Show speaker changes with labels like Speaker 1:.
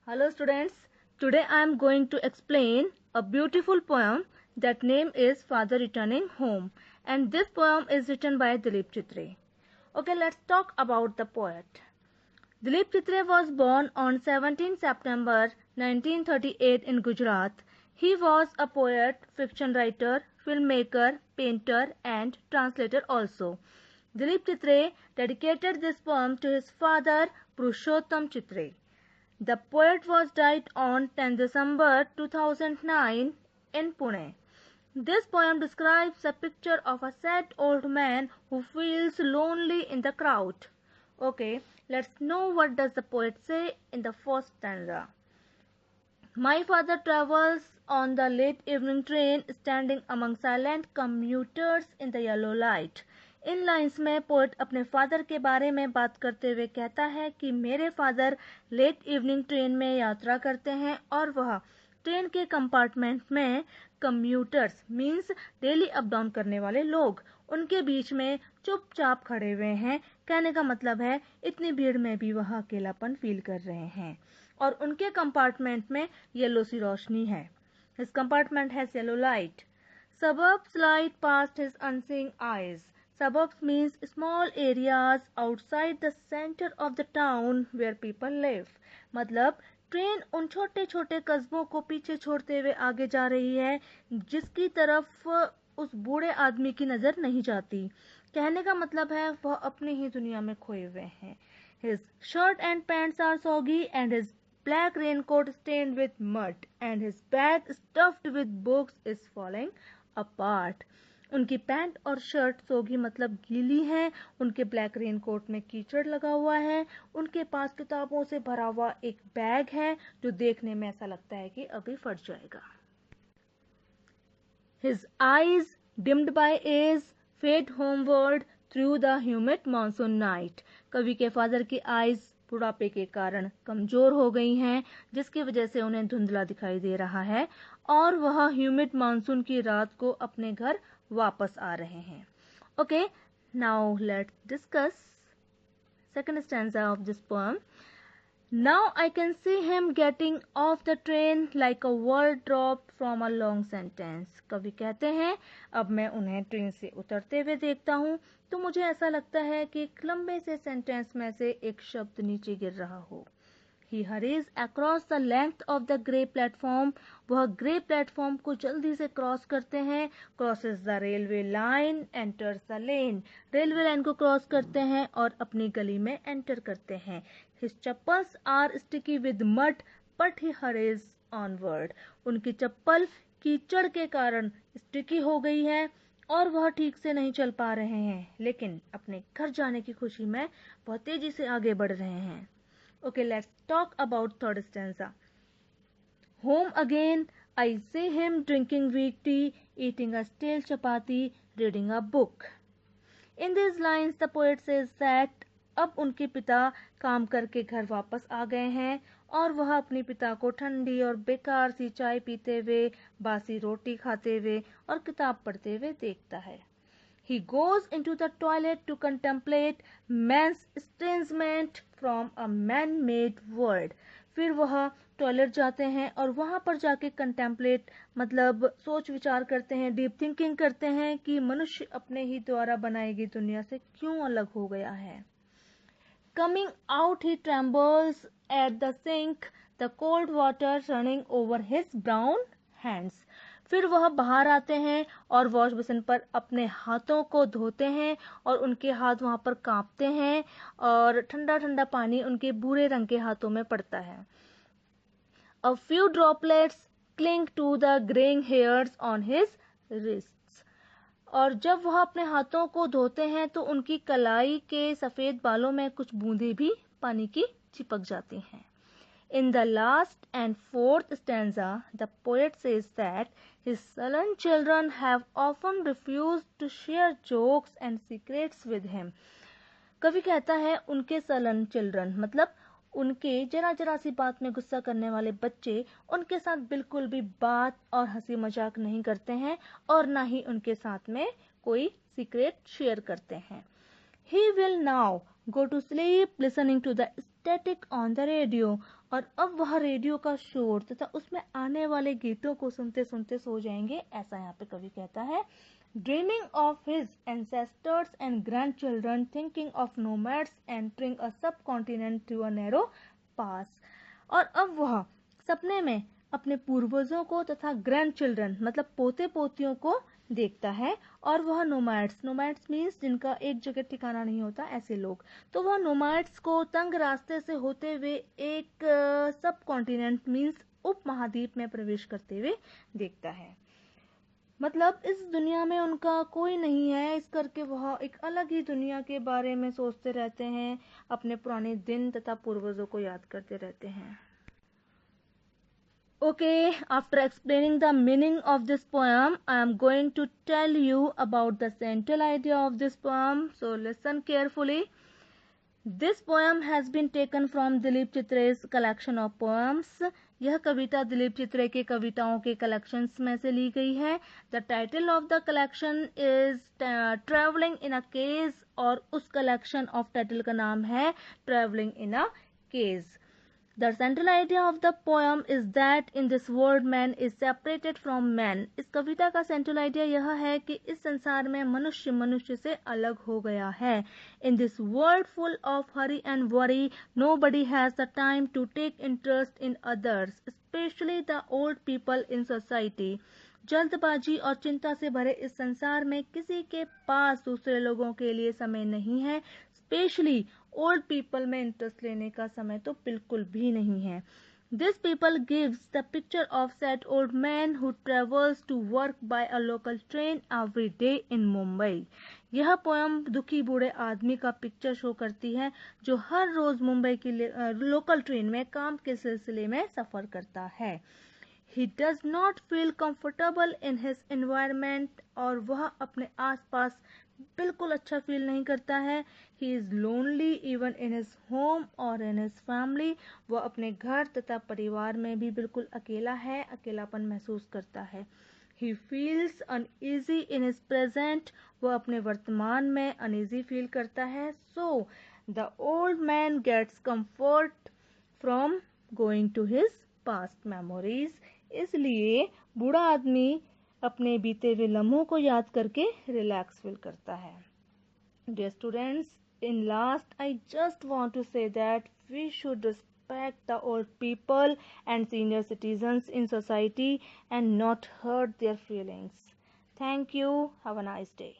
Speaker 1: Hello students, today I am going to explain a beautiful poem that name is Father Returning Home, and this poem is written by Dilip Chitre. Okay, let's talk about the poet. Dilip Chitre was born on 17 September 1938 in Gujarat. He was a poet, fiction writer, filmmaker, painter and translator also. Dilip Chitre dedicated this poem to his father Purushottam Chitre. The poet was died on 10 December 2009 in Pune. This poem describes a picture of a sad old man who feels lonely in the crowd. Okay, let's know what does the poet say in the first stanza. My father travels on the late evening train, standing among silent commuters in the yellow light. In lines में poet अपने father के बारे में बात करते हुए कहता है कि मेरे फादर लेट इवनिंग ट्रेन में यात्रा करते हैं और वह ट्रेन के कंपार्टमेंट में commuters means daily up down करने वाले लोग उनके बीच में चुपचाप खड़े हुए हैं। कहने का मतलब है इतनी भीड़ में भी वह अकेलापन फील कर रहे हैं और उनके कंपार्टमेंट में येलो सी रोशनी है। His compartment has yellow light. Suburbs light past his unseeing eyes. Suburbs means small areas outside the center of the town where people live. मतलब ट्रेन उन छोटे छोटे कस्बों को पीछे छोड़ते हुए आगे जा रही है जिसकी तरफ उस बूढ़े आदमी की नजर नहीं जाती। कहने का मतलब है वह अपनी ही दुनिया में खोए हुए हैं। His shirt and pants are soggy and his black raincoat stained with mud and his bag stuffed with books is falling apart. उनकी पैंट और शर्ट सोगी मतलब गीली है, उनके ब्लैक रेनकोट में कीचड़ लगा हुआ है, उनके पास किताबों से भरा हुआ एक बैग है जो देखने में ऐसा लगता है कि अभी फट जाएगा। His eyes dimmed by age fade homeward through the humid monsoon night. कवि के फादर की आईज बुढ़ापे के कारण कमजोर हो गई हैं जिसकी वजह से उन्हें धुंधला दिखाई दे रहा है और वह ह्यूमिड मानसून की रात को अपने घर वापस आ रहे हैं। Okay, now let's discuss second stanza of this poem. Now I can see him getting off the train like a word dropped from a long sentence. कवि कहते हैं अब मैं उन्हें ट्रेन से उतरते हुए देखता हूँ तो मुझे ऐसा लगता है कि एक लंबे से सेंटेंस में से एक शब्द नीचे गिर रहा हो। He hurries across the length of the grey platform. वह ग्रे प्लेटफॉर्म को जल्दी से क्रॉस करते हैं। Crosses the railway line, enters the lane. Railway line को क्रॉस करते हैं और अपनी गली में एंटर करते हैं। His chappals are sticky with mud, but he hurries onward. उनकी चप्पल कीचड़ के कारण स्टिकी हो गई है और वह ठीक से नहीं चल पा रहे हैं लेकिन अपने घर जाने की खुशी में बहुत तेजी से आगे बढ़ रहे हैं। Okay, let's talk about third stanza. Home again, I see him drinking weak tea, eating a stale chapati, reading a book. In these lines, the poet says that अब उनके पिता काम करके घर वापस आ गए हैं और वह अपने पिता को ठंडी और बेकार सी चाय पीते हुए, बासी रोटी खाते हुए और किताब पढ़ते हुए देखता है। He goes into the toilet to contemplate man's estrangement from a man-made world. फिर वह टॉयलेट जाते हैं और वहां पर जाके कंटेम्पलेट मतलब सोच विचार करते हैं, डीप थिंकिंग करते हैं कि मनुष्य अपने ही द्वारा बनाई गई दुनिया से क्यों अलग हो गया है। Coming out he trembles at the sink, the cold water running over his brown hands. फिर वह बाहर आते हैं और वॉश बेसिन पर अपने हाथों को धोते हैं और उनके हाथ वहां पर कांपते हैं और ठंडा ठंडा पानी उनके भूरे रंग के हाथों में पड़ता है। A few droplets cling to the graying hairs on his wrists. और जब वह अपने हाथों को धोते हैं तो उनकी कलाई के सफेद बालों में कुछ बूंदें भी पानी की चिपक जाती हैं। In the last and fourth stanza, the poet says that his sullen children have often refused to share jokes and secrets with him. कवि कहता है उनके sullen children मतलब उनके जरा जरा सी बात में गुस्सा करने वाले बच्चे उनके साथ बिल्कुल भी बात और हंसी मजाक नहीं करते हैं और ना ही उनके साथ में कोई सीक्रेट शेयर करते हैं। He will now go to sleep listening to the static on the radio, और अब वह रेडियो का शोर तथा उसमें आने वाले गीतों को सुनते सुनते सो जाएंगे, ऐसा यहाँ पे कवि कहता है. Dreaming of his ancestors and grandchildren, thinking of nomads entering a subcontinent through a narrow pass. और अब वह सपने में अपने पूर्वजों को तथा ग्रैंड चिल्ड्रन मतलब पोते पोतियों को देखता है, और वह नोमैड्स मीन्स जिनका एक जगह ठिकाना नहीं होता, ऐसे लोग, तो वह नोमैड्स को तंग रास्ते से होते हुए एक सब कॉन्टिनेंट मीन्स उप महाद्वीप में प्रवेश करते हुए देखता है. मतलब इस दुनिया में उनका कोई नहीं है, इस करके वह एक अलग ही दुनिया के बारे में सोचते रहते हैं, अपने पुराने दिन तथा पूर्वजों को याद करते रहते हैं. Okay, after explaining the meaning of this poem, I am going to tell you about the central idea of this poem. So listen carefully. This poem has been taken from Dilip Chitre's collection of poems. यह कविता दिलीप चित्रे के कविताओं के collections में से ली गई है. The title of the collection is Traveling in a Case, और उस कलेक्शन ऑफ टाइटल का नाम है Traveling in a Case. The central idea of the poem is that in this world man is separated from man. इस कविता का central idea यह है कि इस संसार में मनुष्य मनुष्य से अलग हो गया है. In this world full of hurry and worry, nobody has the time to take interest in others, especially the old people in society. जल्दबाजी और चिंता से भरे इस संसार में किसी के पास दूसरे लोगों के लिए समय नहीं है, स्पेशली ओल्ड पीपल में इंटरेस्ट लेने का समय तो बिल्कुल भी नहीं है. This people gives the picture of sad old man who travels to work by a local train every day in Mumbai. यह पोयम दुखी बूढ़े आदमी का पिक्चर शो करती है जो हर रोज मुंबई की लोकल ट्रेन में काम के सिलसिले में सफर करता है. He does not feel comfortable in his environment, और वह अपने आसपास बिल्कुल अच्छा फील नहीं करता है. He is lonely even in his home or in his family. वह अपने घर तथा परिवार में भी बिल्कुल अकेला है, अकेलापन महसूस करता है. He feels uneasy in his present. वह अपने वर्तमान में uneasy फील करता है. So the old man gets comfort from going to his past memories. इसलिए बूढ़ा आदमी अपने बीते हुए लम्हों को याद करके रिलैक्स फील करता है. Dear students, in last I just want to say that we should respect the old people and senior citizens in society and not hurt their feelings. Thank you. Have a nice day.